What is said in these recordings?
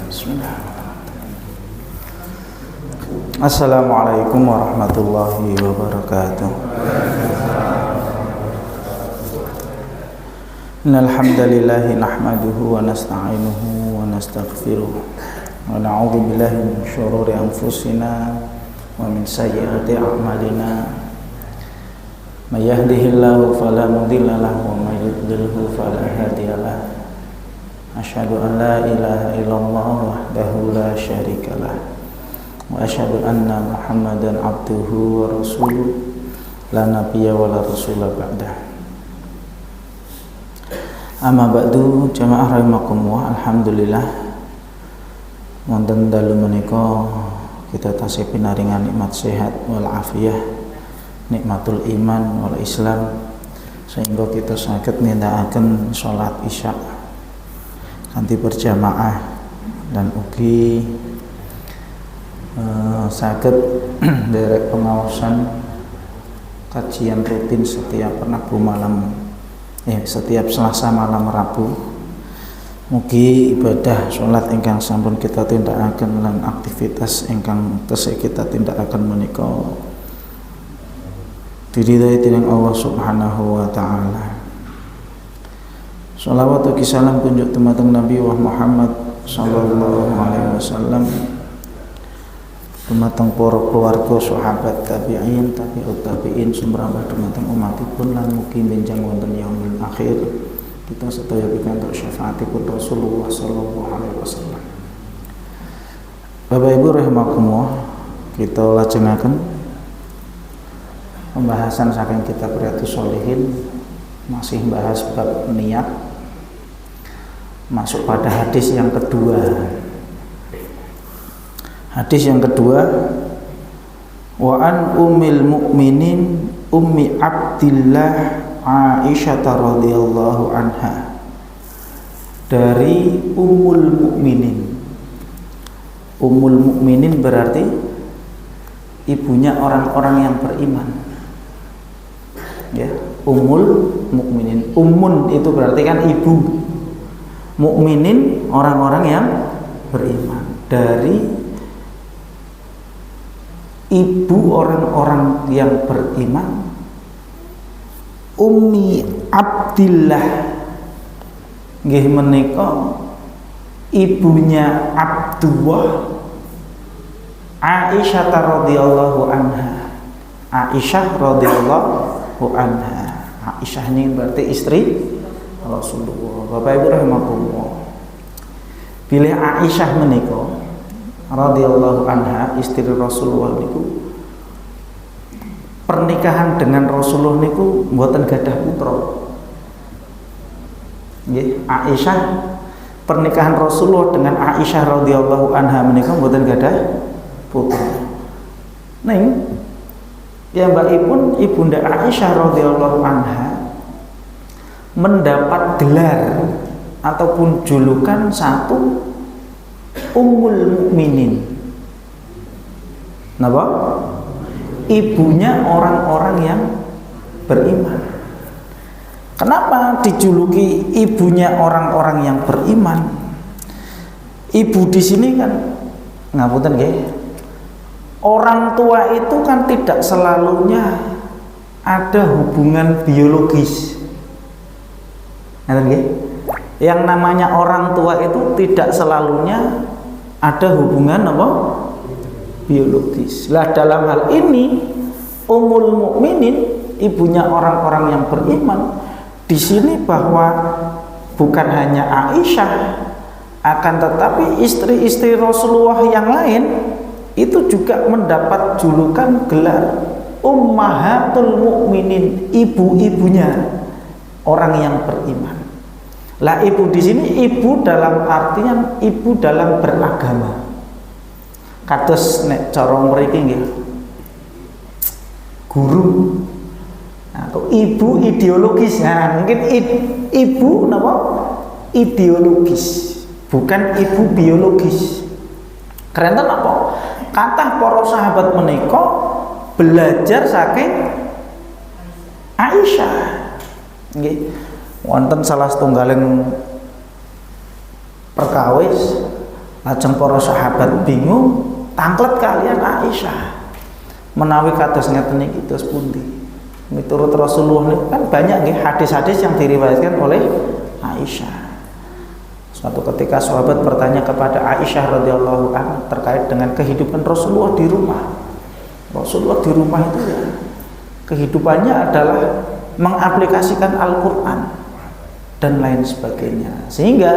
Bismillahirrahmanirrahim. Assalamualaikum warahmatullahi wabarakatuh. Innal hamdalillah nahmaduhu wa nasta'inuhu wa nastaghfiruh wa na'udzu billahi min shururi anfusina wa min sayyiati a'malina. May yahdihillahu fala mudilla lahu wa may yudlilhu fala hadiya lahu. Asyhadu an la ilaha illallah wahdahu la syarikalah wa asyhadu anna Muhammadan abduhu wa rasuluh la nabiyya wa la rasula ba'dah. Amma ba'du, jamaah rahimakumullah. Alhamdulillah wonten dalu menika kita tasih pinaringan nikmat sehat wal afiyah, nikmatul iman wal Islam, sehingga kita saged nindakaken salat Isya kanthi berjamaah dan ugi saged derek pengawasan kajian rutin setiap Rabu malam, setiap Selasa malam Rabu. Mugi ibadah salat ingkang sampun kita tindakaken lan aktivitas ingkang tesih kita tindakaken menika diridhoi dening Allah Subhanahu wa taala. Shalawat ugi salam kunjuk dumateng Nabi Muhammad sallallahu alaihi wasallam, dumateng para keluarga, sahabat, tabi'in, tabi'ut tabi'in, sumrambah dumateng umatipun lan mugi benjang wonten yaumil akhir kita sedaya pikantuk syafaatipun Rasulullah sallallahu alaihi wasallam. Bapak Ibu rahimakumullah, kita lajengaken pembahasan saking kitab Riyadhus Shalihin, masih bahas bab niat, masuk pada hadis yang kedua. Hadis yang kedua, wa an ummil mukminin ummi Abdillah Aisyah radhiyallahu anha, dari ummul mukminin. Ummul mukminin berarti ibunya orang-orang yang beriman. Ya, ummul mukminin. Ummun itu berarti kan ibu. Mukminin orang-orang yang beriman, dari ibu orang-orang yang beriman, Ummi Abdillah nggih menika ibunya Abdullah Aisyah radhiyallahu anha. Aisyah radhiyallahu anha. Aisyah ini berarti istri Rasulullah. Bapak Ibu rahimakumullah, bilih Aisyah menika radhiyallahu anha istri Rasulullah niku pernikahan dengan Rasulullah niku mboten gadah putra. Nggih, Aisyah pernikahan Rasulullah dengan Aisyah radhiyallahu anha menika mboten gadah putra. Ning piyambakipun ibunda Aisyah radhiyallahu anha mendapat gelar ataupun julukan satu Ummul Mukminin. Napa? Ibunya orang-orang yang beriman. Kenapa dijuluki ibunya orang-orang yang beriman? Ibu di sini kan ngapunten nggih. Orang tua itu kan tidak selalunya ada hubungan biologis. Yang namanya orang tua itu tidak selalunya ada hubungan apa? Biologis. Lah dalam hal ini Ummul Mukminin, ibunya orang-orang yang beriman, di sini bahwa bukan hanya Aisyah, akan tetapi istri-istri Rasulullah yang lain itu juga mendapat julukan gelar Ummahatul Mukminin, ibu-ibunya orang yang beriman. Lah ibu di sini ibu dalam artian ibu dalam beragama. Kados nek cara mriki nggih, guru atau ibu ideologis. Nah, mungkin ibu napa? Ideologis, bukan ibu biologis. Keren apa? Kathah para sahabat menika belajar saking Aisyah. Nggih. Wonten salah setunggaling perkawis Lajeng para sahabat bingung, tanglet kalian Aisyah. Menawi kados ngeten iki dos pundi? Miturut Rasulullah niku kan banyak nggih hadis-hadis yang diriwayatkan oleh Aisyah. Suatu ketika sahabat bertanya kepada Aisyah radhiyallahu anha terkait dengan kehidupan Rasulullah di rumah. Rasulullah di rumah itu ya kehidupannya adalah mengaplikasikan Al-Qur'an dan lain sebagainya. Sehingga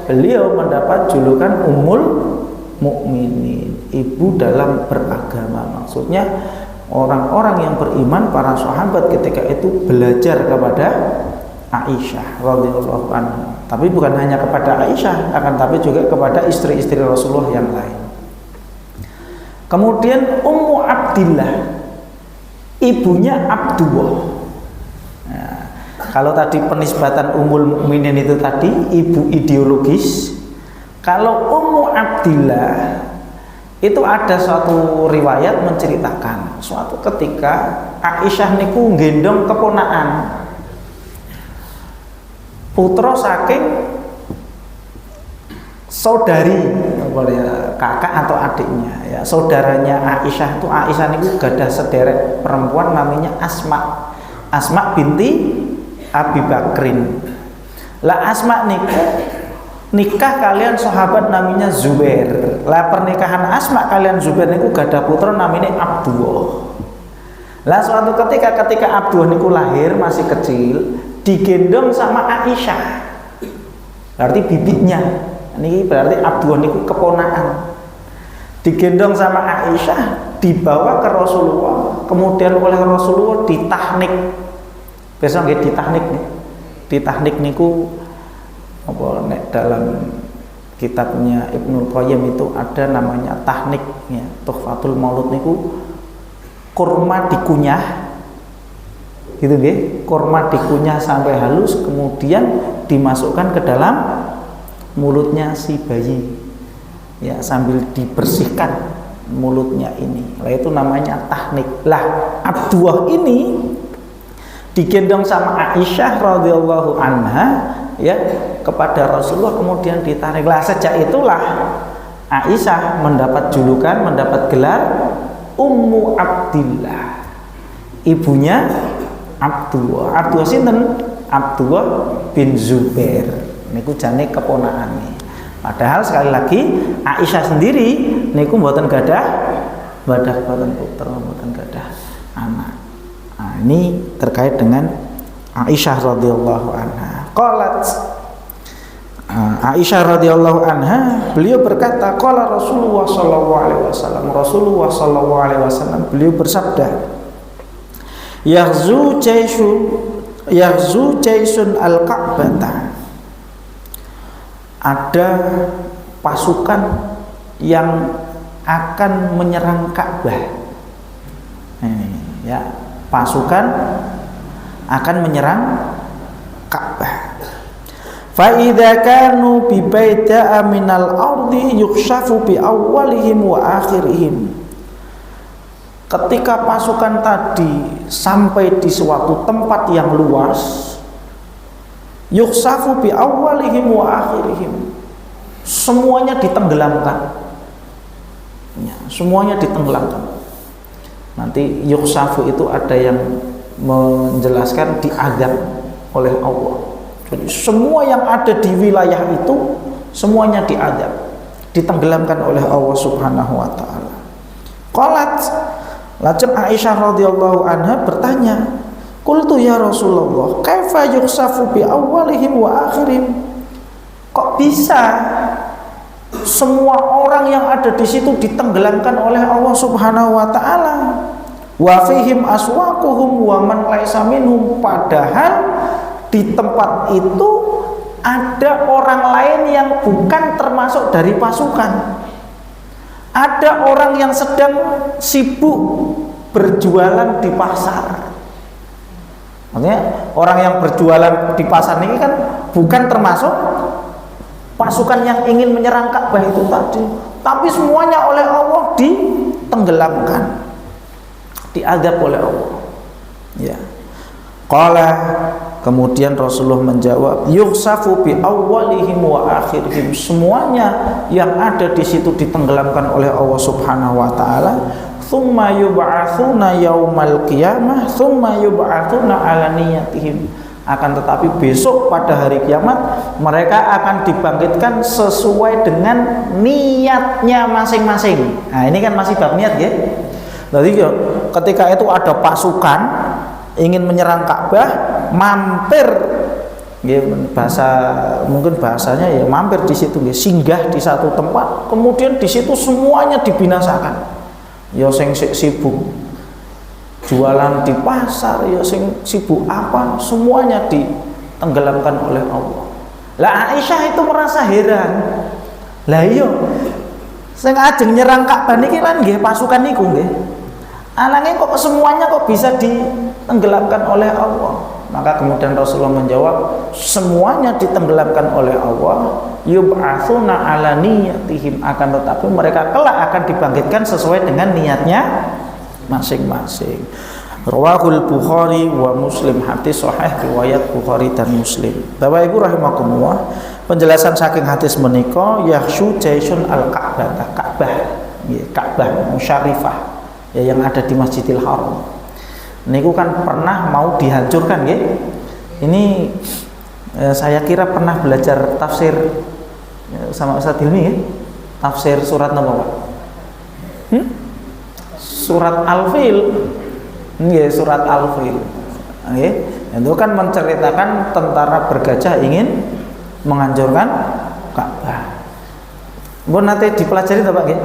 beliau mendapat julukan Ummul Mukminin, ibu dalam beragama. Maksudnya orang-orang yang beriman, para sahabat ketika itu belajar kepada Aisyah radhiyallahu anha. Tapi bukan hanya kepada Aisyah, akan tapi juga kepada istri-istri Rasulullah yang lain. Kemudian Ummu Abdillah, ibunya Abdullah. Nah, kalau tadi penisbatan Ummul Mukminin itu tadi ibu ideologis, kalau Ummu Abdillah itu ada suatu riwayat menceritakan suatu ketika Aisyah niku gendong keponakan putra saking saudari, kakak atau adiknya ya, saudaranya Aisyah itu. Aisyah niku gadah sederek perempuan namanya Asma binti Abi Bakrin. Lah Asma niku nikah kalian sahabat namanya Zubair. Lah pernikahan Asma kalian Zubair niku gadah putra namanya Abdullah. Lah suatu ketika Abdullah niku lahir masih kecil, digendong sama Aisyah, berarti bibitnya. Ini berarti Abdullah niku keponakan. Digendong sama Aisyah, dibawa ke Rasulullah, kemudian oleh Rasulullah ditahnik. Besok nggih ditahnik nih. Ditahnik niku apa nek dalam kitabnya Ibnul Qayyim itu ada namanya tahnik ya, Tuhfatul Maulud niku kurma dikunyah. Gitu nggih, kurma dikunyah sampai halus kemudian dimasukkan ke dalam mulutnya si bayi. Ya, sambil dibersihkan mulutnya ini. Lah itu namanya tahnik. Lah Abdullah ini digendong sama Aisyah radhiyallahu anha ya kepada Rasulullah kemudian ditarik. Lah sejak itulah Aisyah mendapat julukan, mendapat gelar Ummu Abdillah, ibunya Abdullah. Abdullah sinten? Abdullah bin Zubair. Niku jane keponakane. Padahal sekali lagi Aisyah sendiri niku mboten gadah boten putra, mboten gadah anak. Nah, ini terkait dengan Aisyah radhiyallahu anha. Qalat Aisyah radhiyallahu anha, beliau berkata, qala Rasulullah sallallahu alaihi wasallam. Rasulullah sallallahu alaihi wasallam beliau bersabda, Yahzu jaisun al-Ka'bata. Ada pasukan yang akan menyerang Ka'bah. Ini ya, pasukan akan menyerang Ka'bah. Fa idza kanu bi baita'a minal ardi yukshafu bi awwalihim wa akhirihim. Ketika pasukan tadi sampai di suatu tempat yang luas, yukshafu bi awwalihim wa akhirihim, semuanya ditenggelamkan. Ya, semuanya ditenggelamkan. Nanti yukshafu itu ada yang menjelaskan diazab oleh Allah. Jadi semua yang ada di wilayah itu semuanya diazab, ditenggelamkan oleh Allah Subhanahu wa taala. Qalat, lajeng Aisyah radhiyallahu anha bertanya, qultu ya Rasulullah, kaifa yukhsafu bi awwalihim wa akhirihim? Kok bisa semua orang yang ada di situ ditenggelamkan oleh Allah Subhanahu wa taala? Wa fihim aswaquhum wa man laisa minhum, padahal di tempat itu ada orang lain yang bukan termasuk dari pasukan. Ada orang yang sedang sibuk berjualan di pasar. Maksudnya orang yang berjualan di pasar ini kan bukan termasuk pasukan yang ingin menyerang Ka'bah itu tadi. Tapi semuanya oleh Allah ditenggelamkan, diazab oleh Allah. Ya. Qala Kemudian Rasulullah menjawab, yukhsafu bi awwalihim wa akhirihim. Semuanya yang ada di situ ditenggelamkan oleh Allah Subhanahu wa taala. Tsumma yub'atsuna yaumal qiyamah, tsumma yub'atsuna ala niyatihim. Akan tetapi besok pada hari kiamat mereka akan dibangkitkan sesuai dengan niatnya masing-masing. Nah, ini kan masih bab niat ya. Jadi ketika itu ada pasukan ingin menyerang Ka'bah, mampir ya, mungkin bahasanya ya mampir di situ ya, singgah di satu tempat, kemudian di situ semuanya dibinasakan. Ya sing sibuk jualan di pasar, ya sing sibuk apa, semuanya ditenggelamkan oleh Allah. Lah Aisyah itu merasa heran. Lah iya sing ajeng nyerang Ka'bah niki lan nggih pasukan niku nggih. Anangnya kok semuanya kok bisa ditenggelamkan oleh Allah. Maka kemudian Rasulullah menjawab, semuanya ditenggelamkan oleh Allah. Yub'atsuna ala niyatihim, akan tetapi mereka kelak akan dibangkitkan sesuai dengan niatnya masing-masing. Rawahul Bukhari wa Muslim, hadis sahih riwayat Bukhari dan Muslim. Bapak Ibu rahimakumullah, penjelasan saking hadis menika yakhshu jaisun al-Ka'bah, Ka'bah musyarifah ya, yang ada di Masjidil Haram. Niku kan pernah mau dihancurkan ya. Ini saya kira pernah belajar tafsir sama Ustaz Hilmi ya. Tafsir surat apa Pak? Surat Al-Fil. Nggih, surat Al-Fil. Nggih, itu kan menceritakan tentara bergajah ingin menghancurkan Ka'bah. Mbon nate dipelajari ta Pak nggih?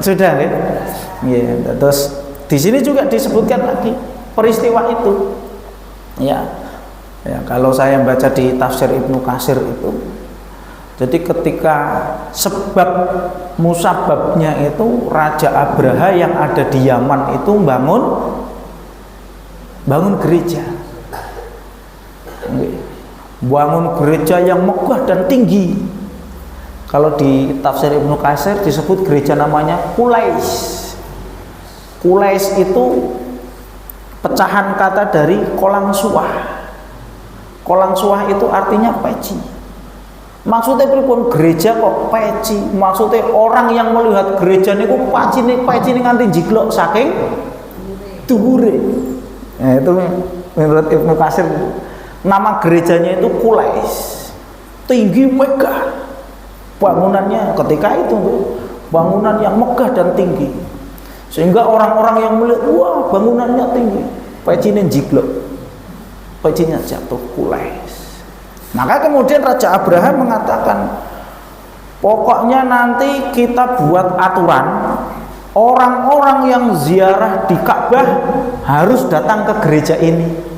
Sudah nggih. Ya, terus di sini juga disebutkan lagi peristiwa itu. Ya, kalau saya baca di tafsir Ibnu Katsir itu, jadi ketika sebab musababnya itu Raja Abraha yang ada di Yaman itu bangun gereja, bangun gereja yang megah dan tinggi. Kalau di tafsir Ibnu Katsir disebut gereja namanya Qulais. Qulais itu pecahan kata dari kolang suah. Kolang suah itu artinya peci. Maksudnya pripun gereja kok peci? Maksudnya orang yang melihat gereja niku peci nganti jiglok saking dhuwure. Nah, itu menurut Ibnu Katsir nama gerejanya itu Qulais. Tinggi megah. Bangunannya ketika itu bangunan yang megah dan tinggi. Sehingga orang-orang yang melihat, wah bangunannya tinggi, pecinya jiglok, pecinya jatuh, Qulais. Maka kemudian Raja Abraha mengatakan, pokoknya nanti kita buat aturan, orang-orang yang ziarah di Ka'bah harus datang ke gereja ini.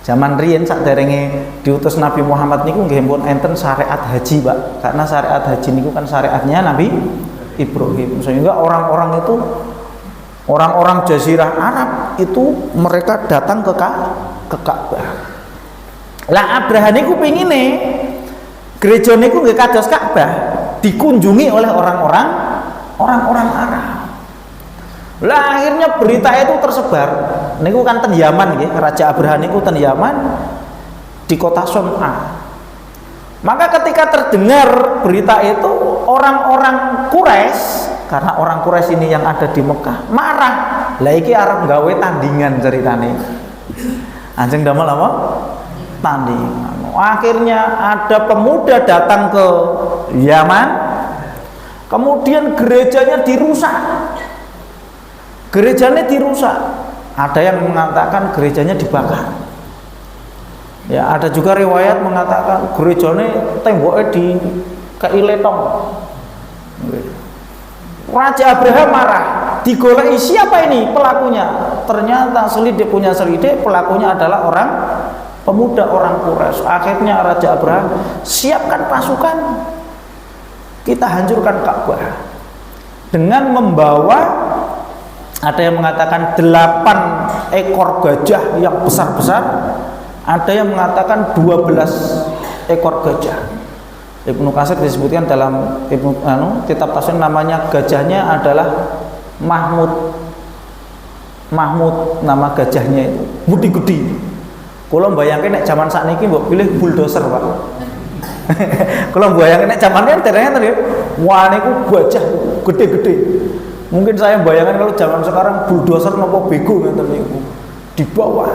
Zaman riyen sakderenge diutus Nabi Muhammad niku nggih pun enten syariat haji, Pak. Karena syariat haji niku kan syariatnya Nabi Ibrahim, sehingga orang-orang itu, orang-orang Jazirah Arab itu mereka datang ke Ka'bah. Lah Abraha niku pengine gereja niku nggih kados Ka'bah dikunjungi oleh orang-orang Arab. Lah akhirnya berita itu tersebar. Niku kan ten Yaman nggih, Raja Abraha niku ten Yaman di kota Son'a. Maka ketika terdengar berita itu, orang-orang Quraisy, karena orang Quraisy ini yang ada di Mekah, marah. Lah iki arep gawe tandingan ceritane. Anjing damel apa? Tandingan. Akhirnya ada pemuda datang ke Yaman, kemudian gerejanya dirusak. Gerejanya dirusak. Ada yang mengatakan gerejanya dibakar. Ya, ada juga riwayat mengatakan gerejane temboknya di keiletong. Raja Abraha marah, digoleki siapa ini pelakunya. Ternyata selidik punya selidik, pelakunya adalah orang pemuda orang Quraisy. Akhirnya Raja Abraha siapkan pasukan, kita hancurkan Ka'bah dengan membawa, ada yang mengatakan 8 ekor gajah yang besar-besar, ada yang mengatakan 12 ekor gajah. Ibnu Katsir disebutkan dalam kitab tafsir namanya gajahnya adalah Mahmud, nama gajahnya itu gede-gede. Kula mbayangke nek jaman sakniki mbok pilih bulldozer, Pak. Kula mbayangke nek jaman kan derenge to, wah niku gajah gede-gede. Mungkin saya bayangkan kalau zaman sekarang bulldozer nopo bego ngeten niku. Di bawah.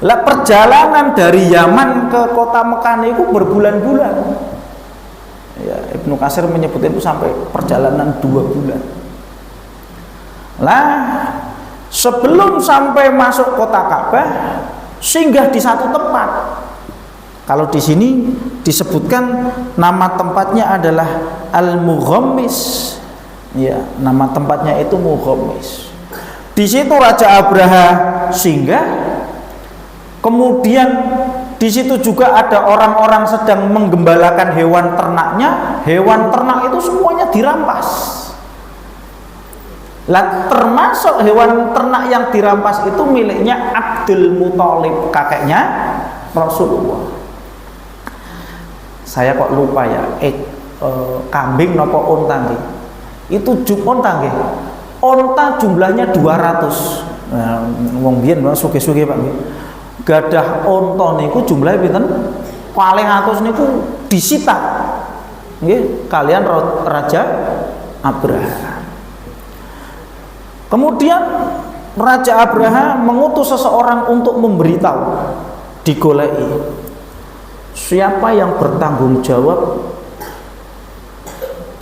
Lah perjalanan dari Yaman ke kota Mekah niku berbulan-bulan. Ya, Ibnu Katsir menyebut itu sampai perjalanan 2 bulan. Lah sebelum sampai masuk kota Ka'bah, singgah di satu tempat. Kalau di sini disebutkan nama tempatnya adalah Al-Mughammis. Ya, nama tempatnya itu Mughammis. Di situ Raja Abraha singgah. Kemudian di situ juga ada orang-orang sedang menggembalakan hewan ternaknya. Hewan ternak itu semuanya dirampas. Lah termasuk hewan ternak yang dirampas itu miliknya Abdul Muthalib, kakeknya Rasulullah. Saya kok lupa ya, kambing nopo onta nggih. Itu onta nggih. Onta jumlahnya 200. Nah, wong biyen sugih-sugih Pak nggih. Gadah onta niku jumlahnya pinten? Paling atus niku disita. Nggih, kalian Raja Abraha. Kemudian Raja Abraha mengutus seseorang untuk memberitahu, digoleki siapa yang bertanggung jawab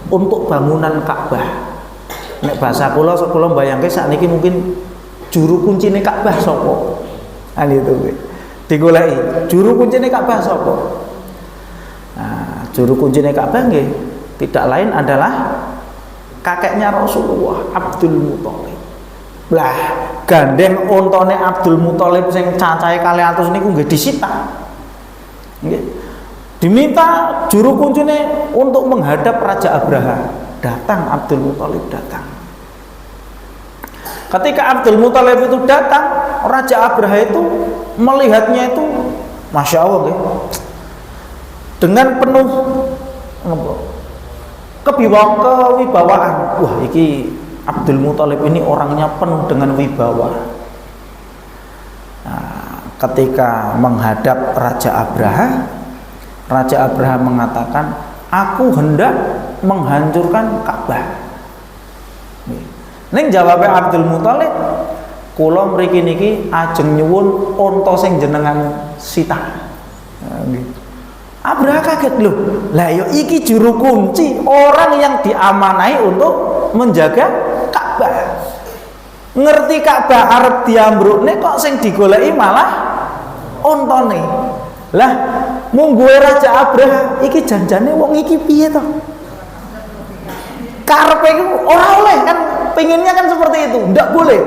untuk bangunan Ka'bah. Nek bahasa kula mbayangke sakniki mungkin juru kuncine Ka'bah sapa? An itu digoleki juru kuncine Ka'bah sapa? Nah, juru kuncine Ka'bah nggih tidak lain adalah kakeknya Rasulullah, Abdul Muthalib. Lah gandeng ontone Abdul Muthalib sing cacahe 200 niku nggih disita. Nggih. Diminta juru kuncine untuk menghadap Raja Abraha. Datang Abdul Muthalib datang. Ketika Abdul Muthalib itu datang, Raja Abraha itu melihatnya itu Masya Allah nggih. Dengan penuh kewibawaan. Wah, iki Abdul Muthalib ini orangnya penuh dengan wibawa. Nah, ketika menghadap Raja Abraha mengatakan, aku hendak menghancurkan Ka'bah. Ning jawabe Abdul Muthalib, kula mriki niki ajeng nyuwun unta sing jenengan sita. Abraha kaget loh. Lah yo iki juru kunci, orang yang diamanai untuk menjaga Ka'bah. Ngerti Ka'bah arep diambrukne kok sing digoleki malah ontone. Lah mungguhe Raja Abraha iki janjane wong iki piye to? Karepe iku ora oleh kan, pengennya kan seperti itu. Ndak boleh.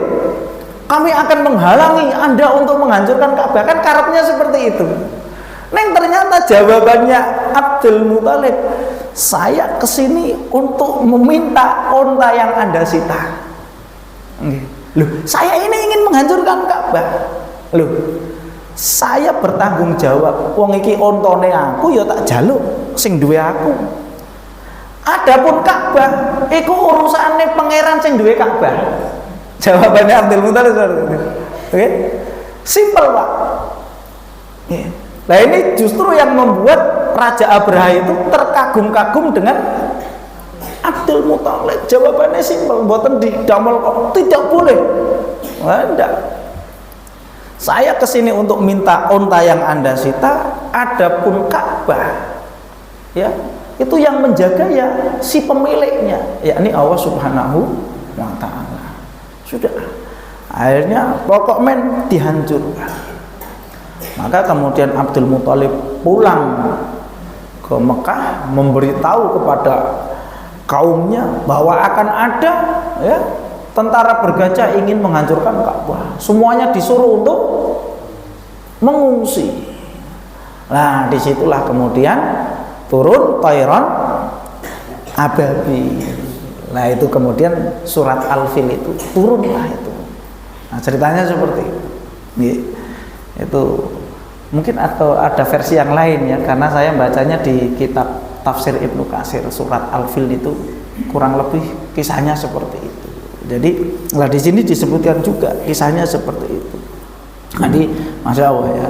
Kami akan menghalangi Anda untuk menghancurkan Ka'bah, kan karepnya seperti itu. Neng ternyata jawabannya Abdul Muthalib, saya kesini untuk meminta onta yang Anda sita. Loh, saya ini ingin menghancurkan Ka'bah. Loh, saya bertanggung jawab. Wong iki ontone aku ya tak jaluk sing duwe aku. Adapun Ka'bah iku urusane pangeran sing duwe Ka'bah. Jawabannya Abdul Muthalib. Oke? Simpel, Pak. Nah, ini justru yang membuat Raja Abraha itu terkagum-kagum dengan Abdul Muthalib. Jawabannya simpel, mboten didamel kok tidak boleh. Enggak. Saya kesini untuk minta onta yang Anda sita, adapun Ka'bah ya, itu yang menjaga ya si pemiliknya, yakni Allah Subhanahu wa taala. Sudah. Akhirnya pokok men dihancurkan. Maka kemudian Abdul Muthalib pulang ke Mekah memberitahu kepada kaumnya bahwa akan ada ya tentara bergajah ingin menghancurkan Ka'bah. Semuanya disuruh untuk mengungsi. Nah, disitulah kemudian turun Tayran Ababil. Nah, itu kemudian surat Al-Fil itu turunlah itu. Nah, ceritanya seperti itu. Itu mungkin atau ada versi yang lain ya, karena saya bacanya di kitab tafsir Ibnu Katsir surat Al-Fil itu kurang lebih kisahnya seperti itu. Jadi lah di sini disebutkan juga kisahnya seperti itu. Jadi Masya Allah ya,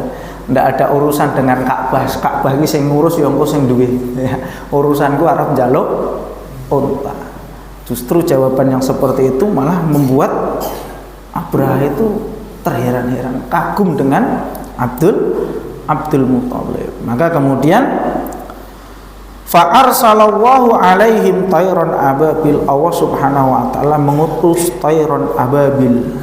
ndak ada urusan dengan Ka'bah. Ka'bah iki sing ngurus ya engko sing duwe ya. Urusanku arep njaluk unta. Justru jawaban yang seperti itu malah membuat Abraha itu terheran-heran, kagum dengan Abdul Muthalib. Maka kemudian fa'arsalallahu alaihim tayran ababil, Allah subhanahu wa ta'ala mengutus tayran ababil.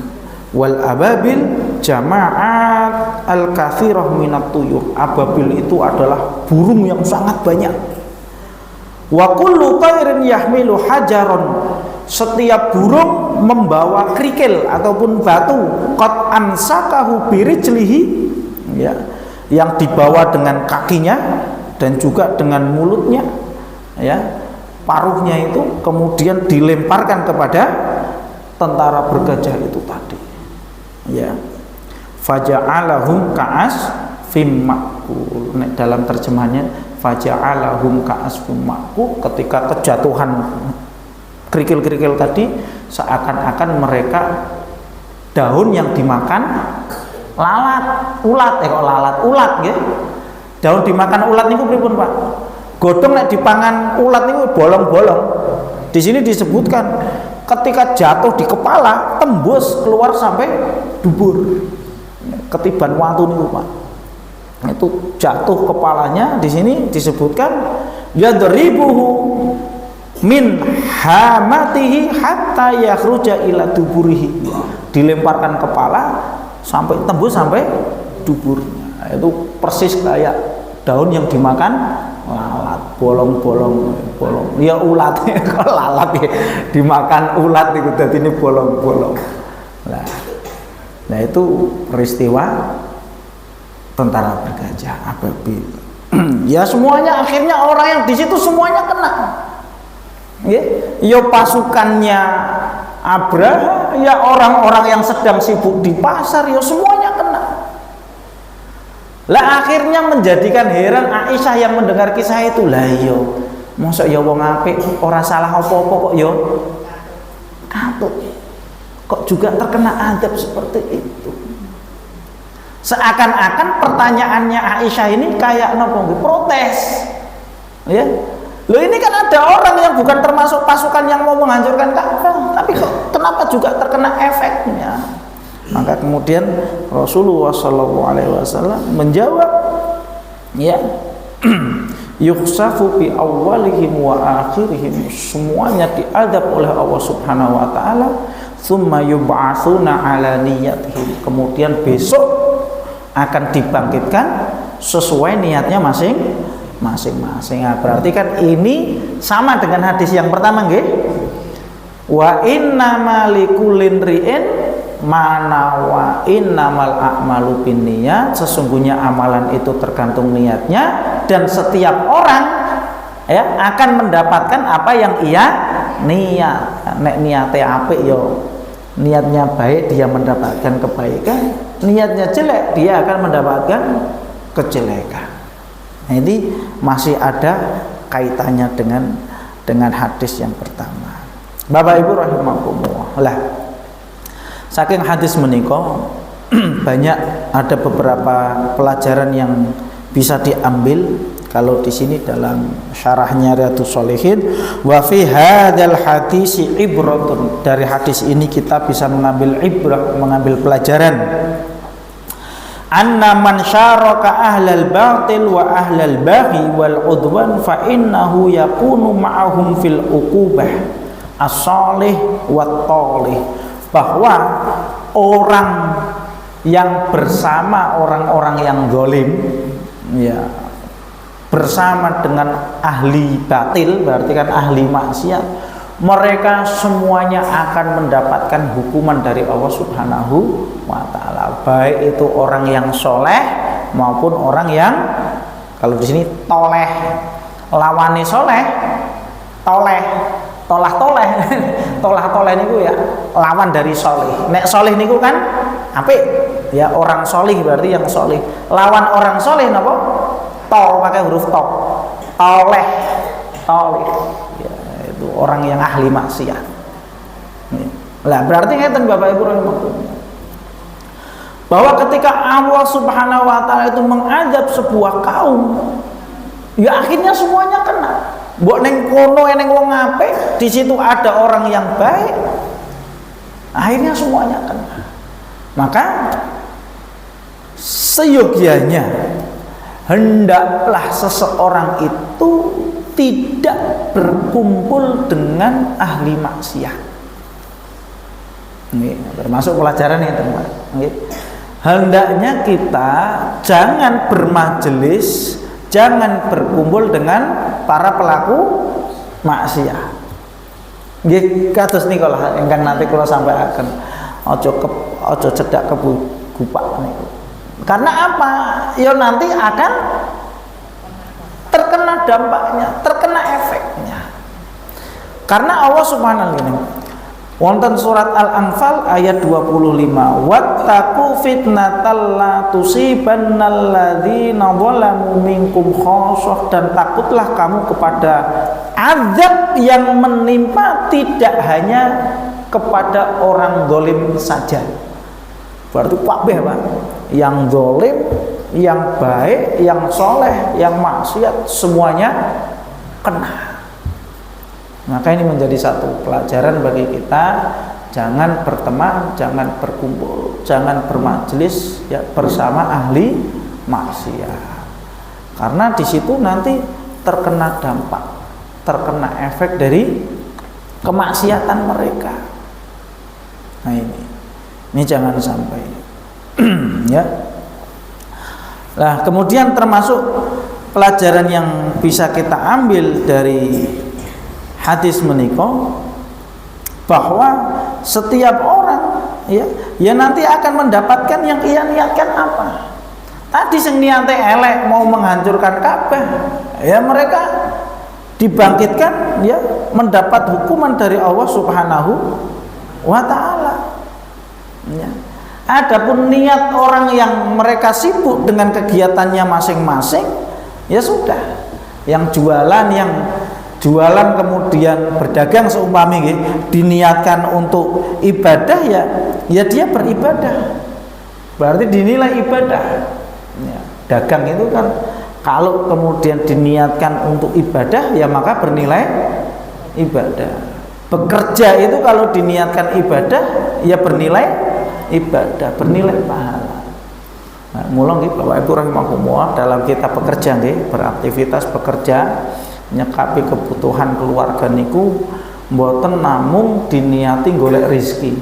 Wal ababil jama'at al-kathirah minat tuyur. Ababil itu adalah burung yang sangat banyak. Wa kullu tayrin yahmilu hajaron, setiap burung membawa kerikil ataupun batu, qad amsakahu birijlihi, ya, yang dibawa dengan kakinya dan juga dengan mulutnya, ya, paruhnya itu kemudian dilemparkan kepada tentara bergajah itu tadi, ya. Faja'alahum ka'asfim ma'kul. Dalam terjemahannya faja'alahum ka'asfim ma'kul, ketika kejatuhan kerikil-kerikil tadi seakan-akan mereka daun yang dimakan ulat ya. Daun dimakan ulat niku pripun, Pak? Godhong nek dipangan ulat niku bolong-bolong. Di sini disebutkan ketika jatuh di kepala tembus keluar sampai dubur. Ketiban watu niku, Pak. Itu jatuh kepalanya, di sini disebutkan yadribuhu min hamatihi hatta yakhruja ila duburihi. Dilemparkan kepala sampai tembus sampai duburnya. Itu persis kayak daun yang dimakan lalat, bolong-bolong. Ya ulat, kalau lalat ya dimakan ulat itu tadi ini bolong-bolong. Nah itu peristiwa tentara bergajah ababil. Ya semuanya akhirnya orang yang di situ semuanya kena. Ya pasukannya Abraha, ya orang-orang yang sedang sibuk di pasar, ya semuanya kena. Lah akhirnya menjadikan heran Aisyah yang mendengar kisah itu. Lah yo, mosok ya wong apik ora salah apa-apa kok yo katut. Kok juga terkena adab seperti itu. Seakan-akan pertanyaannya Aisyah ini kayak nopo protes. Ya. Loh ini kan ada orang yang bukan termasuk pasukan yang mau menghancurkan Ka'bah, tapi kok kenapa juga terkena efeknya? Maka kemudian Rasulullah SAW menjawab, ya, yukhsafu bi awwalihim wa akhirihim, semuanya diadab oleh Allah Subhanahu wa taala, tsumma yub'atsuna ala niyatihim, kemudian besok akan dibangkitkan sesuai niatnya masing-masing. Nah, berarti kan ini sama dengan hadis yang pertama nggih. Wa innamal likulli ri'in manawa innamal a'malu binniyat, sesungguhnya amalan itu tergantung niatnya dan setiap orang ya akan mendapatkan apa yang ia niat. Nek niate apik yo niatnya baik dia mendapatkan kebaikan, niatnya jelek dia akan mendapatkan kejelekan. Nah, ini masih ada kaitannya dengan hadis yang pertama. Bapak Ibu rahimakumullah. Lah, saking hadis menika banyak ada beberapa pelajaran yang bisa diambil. Kalau di sini dalam syarahnya Riyadhus Shalihin, wa fi hadzal hadisi ibratun, dari hadis ini kita bisa mengambil ibrah, mengambil pelajaran. Anna man syaraka ahlal batil wa ahlal baghi wal udwan fa innahu yakunu ma'ahum fil uqubah as-salih wat talih, bahwa orang yang bersama orang-orang yang zalim, ya, bersama dengan ahli batil, berarti kan ahli maksiat, mereka semuanya akan mendapatkan hukuman dari Allah Subhanahu wa ta'ala, baik itu orang yang soleh maupun orang yang, kalau di sini toleh, lawane soleh toleh, tolah-toleh tolah-toleh niku ya lawan dari soleh. Nek soleh niku kan apik ya, orang soleh berarti yang soleh. Lawan orang soleh napa? Tol, pakai huruf to. Toleh, ya, itu orang yang ahli maksiat. Lah berarti ngeten Bapak Ibu rahimakumullah. bahwa ketika Allah Subhanahu wa taala itu mengazab sebuah kaum, ya akhirnya semuanya kena. Mbok neng kono neng wong apik, di situ ada orang yang baik, akhirnya semuanya kena. Maka seyogianya hendaklah seseorang itu tidak berkumpul dengan ahli maksiat. Ini termasuk pelajaran ini, teman. Hendaknya kita jangan bermajelis, jangan berkumpul dengan para pelaku maksiat. Nggih kados nika lah ingkang nanti kula sampaikan. Ojo cedak kebupak niku. Karena apa? Ya nanti akan terkena dampaknya, terkena efeknya. Karena Allah Subhanahu wa taala wonten surat Al-Anfal ayat 25, wattaqu fitnatal la tusibannal ladzina zalamu minkum khassah, dan takutlah kamu kepada azab yang menimpa tidak hanya kepada orang zalim saja. Berarti kabeh, Pak. Yang zalim, yang baik, yang soleh, yang maksiat, semuanya kena. Maka ini menjadi satu pelajaran bagi kita, jangan berteman, jangan berkumpul, jangan bermajelis ya bersama ahli maksiat. Karena di situ nanti terkena dampak, terkena efek dari kemaksiatan mereka. Nah ini jangan sampai ya. Nah, kemudian termasuk pelajaran yang bisa kita ambil dari hadis menika, bahwa setiap orang ya nanti akan mendapatkan yang ia niatkan apa. Tadi sing niate elek mau menghancurkan Ka'bah, ya mereka dibangkitkan ya mendapat hukuman dari Allah Subhanahu wa taala. Ya. Adapun niat orang yang mereka sibuk dengan kegiatannya masing-masing, ya sudah. Yang jualan kemudian berdagang seumpami diniatkan untuk ibadah, ya dia beribadah, berarti dinilai ibadah ya. Dagang itu kan kalau kemudian diniatkan untuk ibadah, ya maka bernilai ibadah. Bekerja itu kalau diniatkan ibadah, ya bernilai ibadah, bernilai pahala. Nah, mula nggih Bapak Ibu rahimakumullah, dalam kita bekerja nggih, beraktivitas bekerja nyekapi kebutuhan keluarga niku mboten namung diniati golek rezeki.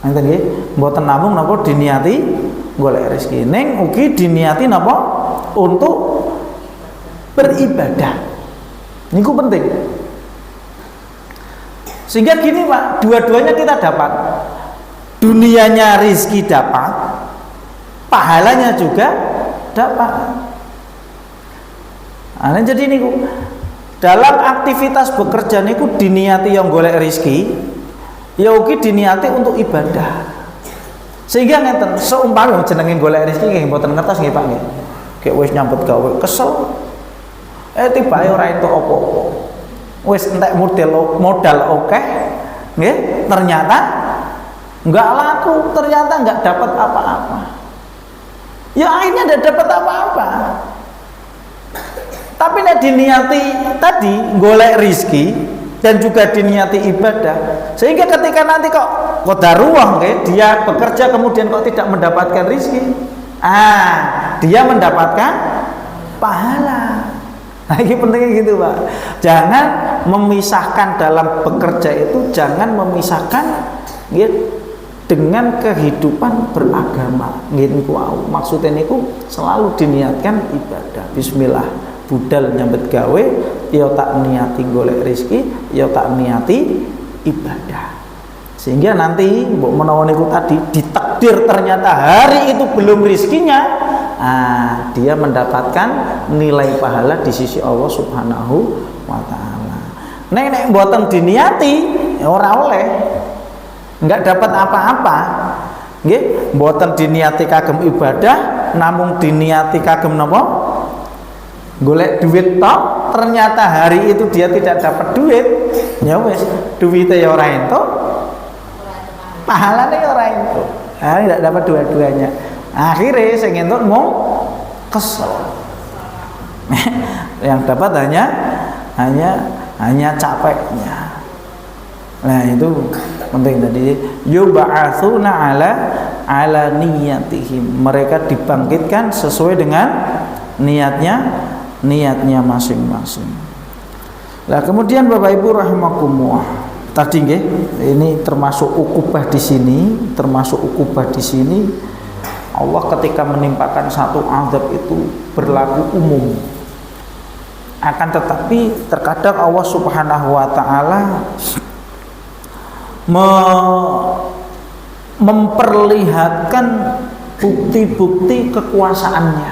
Ngoten nggih, mboten namung napa diniati golek rezeki, ning ugi diniati napa untuk beribadah. Niku penting. Sehingga gini Pak, dua-duanya kita dapat. Dunianya rezeki dapat, pahalanya juga dapat. Nah, jadi niku dalam aktivitas bekerja niku diniati yang golek rezeki, ya ugi diniati untuk ibadah. Sehingga ngeten, seumpama jenenge golek rezeki nggih mboten ngertos nggih Pak nggih. Kayak wis nyambut gawe kesel. Tibae ora entuk apa-apa. Wis entek modal akeh, nggih, ternyata enggak laku, ternyata enggak dapat apa-apa. Ya akhirnya enggak dapat apa-apa. Tapi nek diniati tadi golek rizki dan juga diniati ibadah, sehingga ketika nanti kok qadarullah nggih, dia bekerja kemudian kok tidak mendapatkan rizki, dia mendapatkan pahala. Nah, ini pentingnya gitu Pak. Jangan memisahkan dalam bekerja itu, jangan memisahkan gitu dengan kehidupan beragama. Gitu, maksudnya niku selalu diniatkan ibadah. Bismillah, budal nyambet gawe, ya tak niati golek rezeki, ya tak niati ibadah. Sehingga nanti mbok menawa niku tadi ditakdir ternyata hari itu belum rezekinya, dia mendapatkan nilai pahala di sisi Allah Subhanahu wa taala. Nek mboten diniati ya ora oleh. Enggak dapat apa-apa. Nggih, mboten diniati kagem ibadah, namung diniati kagem napa? Golek duit tok, ternyata hari itu dia tidak dapat duit. Ya wis, duwite ya ora entuk. Pahalane ya ora entuk. Nah, tidak dapat dua-duanya. Akhirnya saya ngentot mau kesel. Yang dapat hanya capeknya. Nah itu penting tadi. Yub'atsuna ala niyatihim. Mereka dibangkitkan sesuai dengan niatnya masing-masing. Nah kemudian Bapak Ibu rahimakumullah, tadi nggih, ini termasuk ukubah di sini, Allah ketika menimpakan satu azab itu berlaku umum. Akan tetapi terkadang Allah Subhanahu wa taala memperlihatkan bukti-bukti kekuasaannya.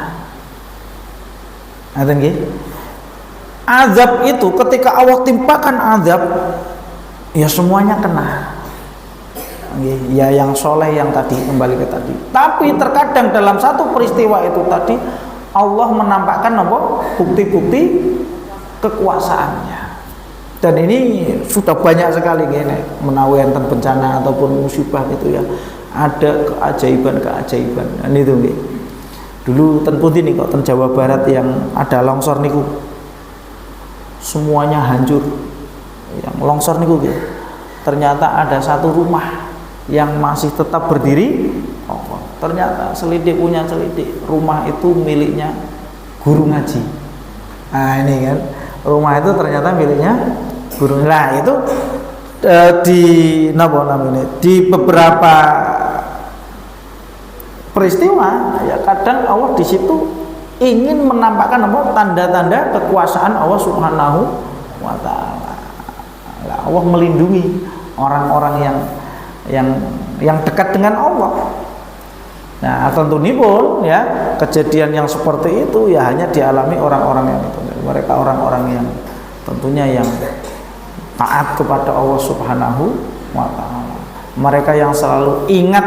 Ada nggih? Azab itu ketika Allah timpakan azab, ya semuanya kena. Ya yang soleh yang tadi, kembali ke tadi. Tapi terkadang dalam satu peristiwa itu tadi Allah menampakkan apa? Bukti-bukti kekuasaannya. Dan ini sudah banyak sekali gini, menawi enten bencana ataupun musibah gitu ya. Ada keajaiban-keajaiban. Dan itu nggih. Dulu ten pundi nih kok ten Jawa Barat yang ada longsor niku. Semuanya hancur. Yang longsor niku gitu. Ternyata ada satu rumah yang masih tetap berdiri. Oh, ternyata selidik punya selidik. Rumah itu miliknya guru ngaji. Nah ini kan, rumah itu ternyata miliknya guru. Nah itu di beberapa peristiwa ya kadang Allah di situ ingin menampakkan apa tanda-tanda kekuasaan Allah Subhanahu wa taala. Allah melindungi orang-orang yang dekat dengan Allah. Nah, tentu ini pun ya kejadian yang seperti itu ya hanya dialami orang-orang yang itu. Mereka orang-orang yang tentunya yang taat kepada Allah Subhanahu wa taala. Mereka yang selalu ingat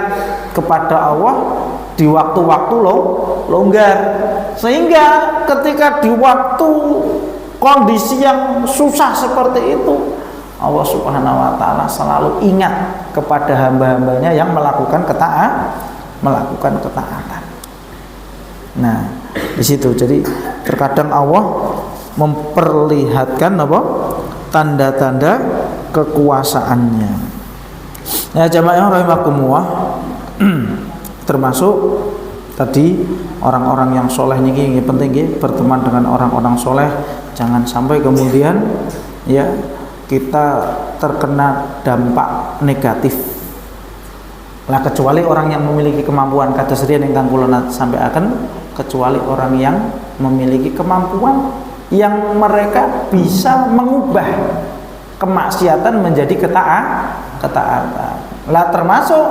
kepada Allah di waktu-waktu longgar. Sehingga ketika di waktu kondisi yang susah seperti itu, Allah Subhanahu wa taala selalu ingat kepada hamba-hambanya yang melakukan ketaatan. Nah, di situ jadi terkadang Allah memperlihatkan apa? Tanda-tanda kekuasaannya. Ya jamaah rahimakumullah, termasuk tadi orang-orang yang soleh ini penting ya, berteman dengan orang-orang soleh, jangan sampai kemudian ya kita terkena dampak negatif. Lah kecuali orang yang memiliki kemampuan kados riyen ingkang kula sampai akan, kecuali orang yang memiliki kemampuan yang mereka bisa mengubah kemaksiatan menjadi ketaatan. Lah termasuk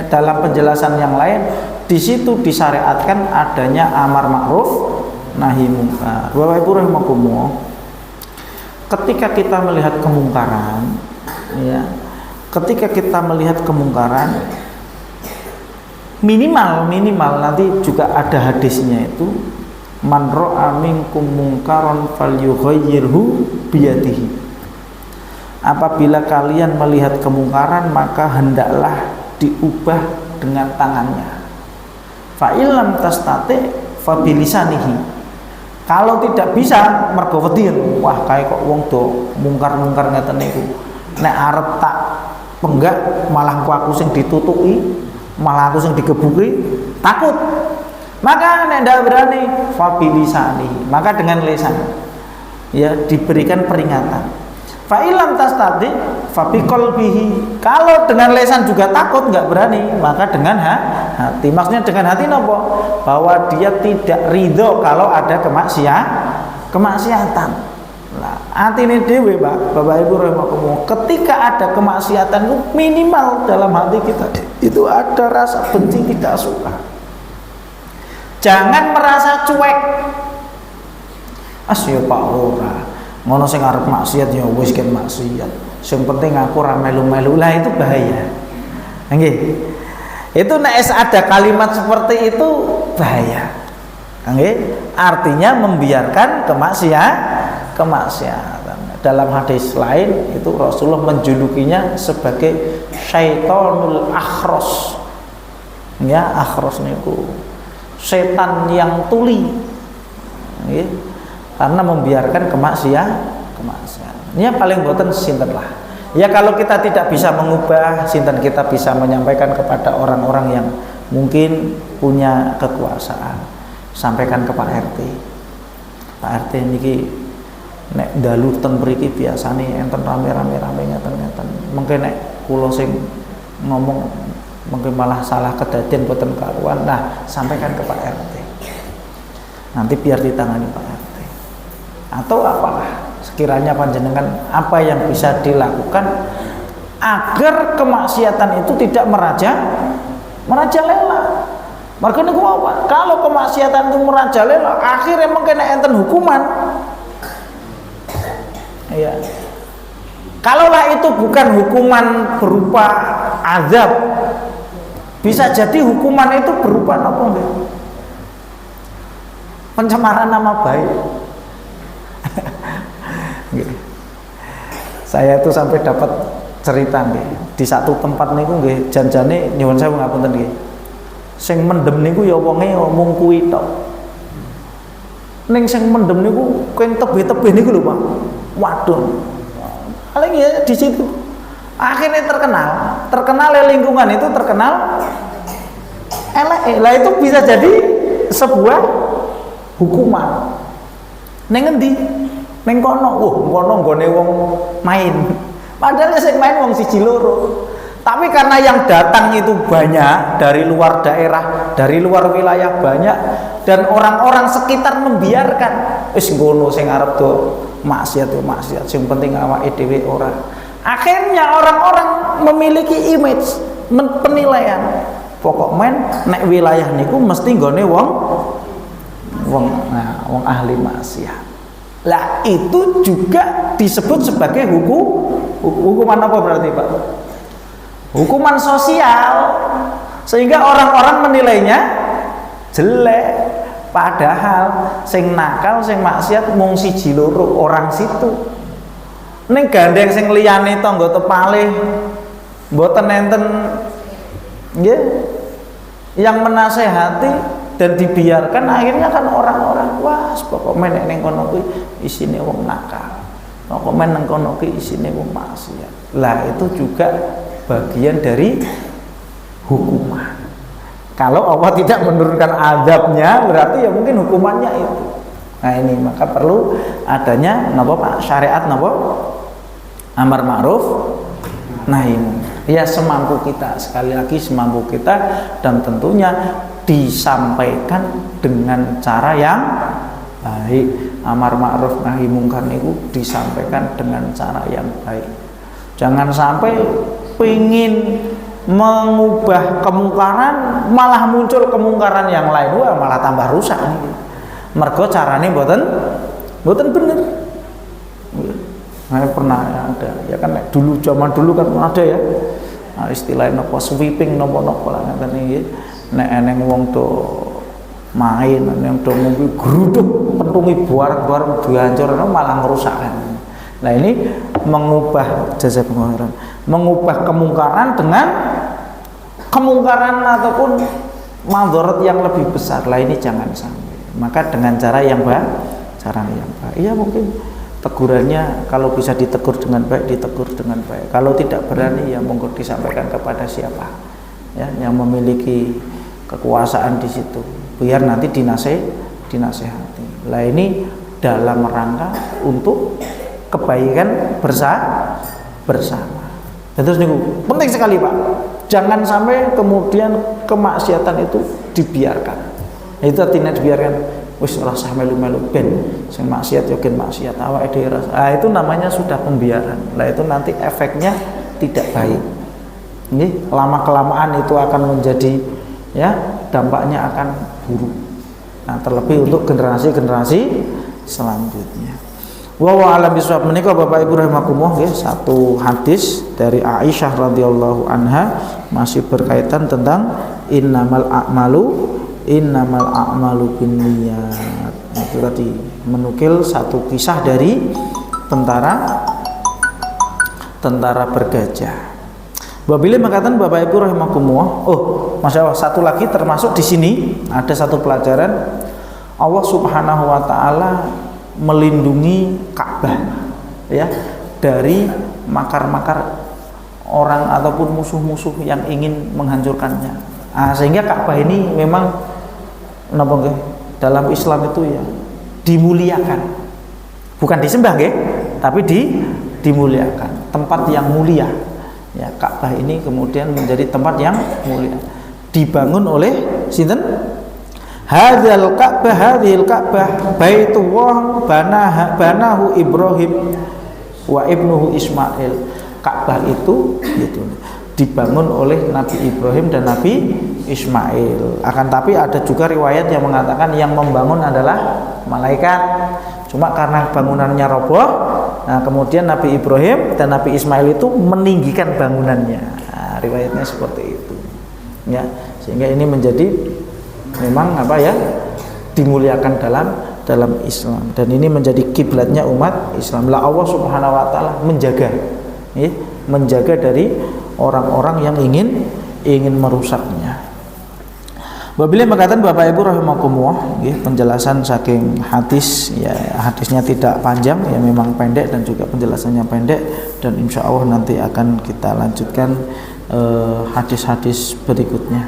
dalam penjelasan yang lain di situ disyariatkan adanya amar ma'ruf nahi munkar. Bapak Ibu rahimakumullah, ketika kita melihat kemungkaran ya, ketika kita melihat kemungkaran minimal nanti juga ada hadisnya itu man ra'a minkum mungkaran falyughayyirhu biyadihi. Apabila kalian melihat kemungkaran maka hendaklah diubah dengan tangannya. Fa illam tastati fa bilisanihi. Kalau tidak bisa mergo wedi, wah kayak kok wong do mungkar-mungkar ngeten niku. Nek arep tak penggak malah aku sing ditutuki, malah aku sing digebuki, takut. Maka nek ndak berani fa bilisanihi, maka dengan lisan ya diberikan peringatan. Fa illam tastati fa biqalbihi. Kalau dengan lisan juga takut enggak berani, maka dengan hati. Maksudnya dengan hati nopo? Bahwa dia tidak ridho kalau ada kemaksiatan. Nah, atine dhewe, Pak, Bapak Ibu rahimakumullah, ketika ada kemaksiatan itu minimal dalam hati kita itu ada rasa benci, tidak suka. Jangan merasa cuek. Asya Pak ora. Ngono sing arep maksiat ya wis ken maksiat. Sing penting aku ora melu-melu. Lah itu bahaya. Nggih. Itu nek ada kalimat seperti itu bahaya. Nggih. Artinya membiarkan kemaksiatan. Dalam hadis lain itu Rasulullah menjulukinya sebagai syaitonul akhros. Ya, akhros niku setan yang tuli. Nggih. Karena membiarkan kemaksiatan. Ya paling boten sinten lah. Ya kalau kita tidak bisa mengubah, sinten kita bisa menyampaikan kepada orang-orang yang mungkin punya kekuasaan. Sampaikan ke Pak RT. Pak RT niki nek dalu ten mriki biasane enten rame-rame ngeten-ngeten. Mungkin nek kula sing ngomong mungkin malah salah kedadian boten karuan. Nah, sampaikan ke Pak RT. Nanti biar ditangani Pak RT. Atau apalah sekiranya panjenengan apa yang bisa dilakukan agar kemaksiatan itu tidak merajalela. Mergo niku apa? Kalau kemaksiatan itu merajalela, akhirnya mungkin enten hukuman. Iya. Kalaulah itu bukan hukuman berupa azab, bisa jadi hukuman itu berupa apa nggih? Pencemaran nama baik. Saya itu sampai dapat cerita nggih, di satu tempat niku nggih janjane nyuwun sewu ngapunten nggih. Sing mendem niku ya wonge ngomong kuwi tok. Ning sing mendem niku keng tebe-tebe niku lho, Pak. Waduh. Paling ya di situ akhirnya terkenal lingkungan itu terkenal elek. Lah itu bisa jadi sebuah hukuman. Ning endi? Ning kono, kono nggone wong main. Padahal sing main wong siji loro. Tapi karena yang datang itu banyak dari luar daerah, dari luar wilayah banyak, dan orang-orang sekitar membiarkan. Wis ngono sing arep do maksiat, sing penting awake dhewe ora. Akhirnya orang-orang memiliki image, penilaian. Pokok men nek wilayah niku mesti nggone wong ahli maksiat. Lah itu juga disebut sebagai hukuman apa berarti, Pak? Hukuman sosial, sehingga orang-orang menilainya jelek. Padahal sing nakal, sing maksiat mung siji loro orang situ. Ning gandeng sing liyane tangga tepalih mboten enten nggih yang menasehati dan dibiarkan, akhirnya kan orang-orang wah pokoknya nek ning kono kuwi isine wong nakal. Pokoknya ning kono kuwi isine wong maksiat. Lah itu juga bagian dari hukuman. Kalau Allah tidak menurunkan azabnya, berarti ya mungkin hukumannya itu. Nah ini maka perlu adanya napa Pak syariat napa amar ma'ruf nahi munkar. Ya semampu kita, sekali lagi semampu kita, dan tentunya disampaikan dengan cara yang baik. Amar ma'ruf nahi munkar itu disampaikan dengan cara yang baik. Jangan sampai pengin mengubah kemungkaran malah muncul kemungkaran yang lain, wah malah tambah rusak nih. Mergo carane mboten bener. Nah, pernah ada ya kan dulu zaman dulu kan ada ya. Nah, istilahnya napa sweeping napa-napa lah ngaten iki. Nek eneng wong do main eneng do ngombe gruduk pentungi barang-barang dihancur malah ngerusak. Nah ini mengubah jasa pengorbanan, mengubah kemungkaran dengan kemungkaran ataupun madharat yang lebih besar. Lah ini jangan sampai. Maka dengan cara yang baik, ya mungkin tegurannya kalau bisa ditegur dengan baik, ditegur dengan baik. Kalau tidak berani ya monggo disampaikan kepada siapa ya yang memiliki kekuasaan di situ, biar nanti dinasehati. Lah ini dalam rangka untuk kebaikan bersama. Terus niku penting sekali, Pak. Jangan sampai kemudian kemaksiatan itu dibiarkan. Itu artinya dibiarkan wis rasa melu-melu ben sing maksiat yo gen maksiat awake dhewe rasa. Ah itu namanya sudah pembiaran. Lah itu nanti efeknya tidak baik. Nggih, lama-kelamaan itu akan menjadi ya dampaknya akan buruk. Nah, terlebih untuk generasi-generasi selanjutnya. Wa alam bisawab menika Bapak Ibu rahimakumullah nggih, satu hadis dari Aisyah radhiyallahu anha masih berkaitan tentang innamal a'malu binniyat. Itu tadi menukil satu kisah dari tentara bergajah. Wabila mengatakan Bapak Ibu rahimakumullah. Oh, Masya Allah, satu lagi termasuk di sini ada satu pelajaran. Allah Subhanahu wa taala melindungi Ka'bah ya dari makar-makar orang ataupun musuh-musuh yang ingin menghancurkannya. Sehingga Ka'bah ini memang dalam Islam itu ya dimuliakan. Bukan disembah nggih, tapi dimuliakan. Tempat yang mulia. Ya, Ka'bah ini kemudian menjadi tempat yang mulia. Dibangun oleh sinten? Hadzal Ka'bah, hadhil Ka'bah Baitullah banahu Ibrahim wa ibnuhu Ismail. Ka'bah itu gitu, dibangun oleh Nabi Ibrahim dan Nabi Ismail. Akan tapi ada juga riwayat yang mengatakan yang membangun adalah malaikat. Cuma karena bangunannya roboh, nah kemudian Nabi Ibrahim dan Nabi Ismail itu meninggikan bangunannya. Nah, riwayatnya seperti itu. Ya, sehingga ini menjadi memang dimuliakan dalam Islam, dan ini menjadi kiblatnya umat Islam. Allah Subhanahu wa taala menjaga dari orang-orang yang ingin merusaknya. Wabila mengatakan Bapak Ibu rahimakumullah, penjelasan saking hadis ya, hadisnya tidak panjang ya, memang pendek dan juga penjelasannya pendek, dan insya Allah nanti akan kita lanjutkan hadis-hadis berikutnya.